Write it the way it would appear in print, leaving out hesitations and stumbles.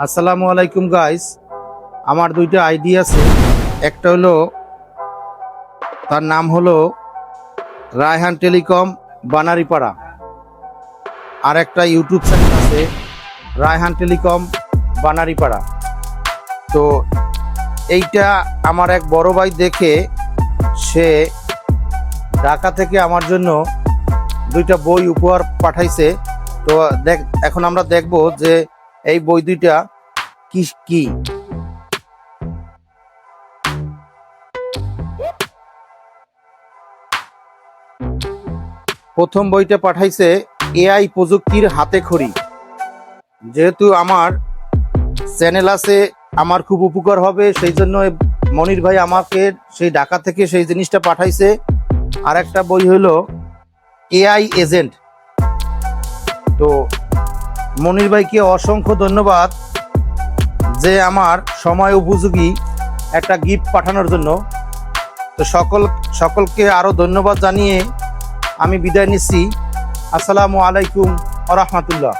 আসসালামু আলাইকুম গাইস। আমার দুইটা আইডি আছে। একটা হলো, তার নাম হলো রায়হান টেলিকম বানারীপাড়া। আর একটা ইউটিউব চ্যানেল আছে রায়হান টেলিকম বানারীপাড়া। তো এইটা আমার এক বড় ভাই দেখে সে ঢাকা থেকে আমার জন্য দুইটা বই উপহার পাঠাইছে। তো এখন আমরা দেখব যে এই বই দুইটা কি কি। প্রথম বইটা পাঠাইছে এআই প্রযুক্তির হাতে খড়ি। যেহেতু আমার চ্যানেল আছে, আমার খুব উপকার হবে, সেই জন্য মনির ভাই আমাকে সেই ঢাকা থেকে সেই জিনিসটা পাঠাইছে। আর একটা বই হলো এআই এজেন্ট। তো মনির ভাইকে অসংখ্য ধন্যবাদ যে আমার সময় উপযোগী একটা গিফট পাঠানোর জন্য। তো সকলকে আরো ধন্যবাদ জানিয়ে আমি বিদায় নিচ্ছি। আসসালামু আলাইকুম ওয়া রাহমাতুল্লাহ।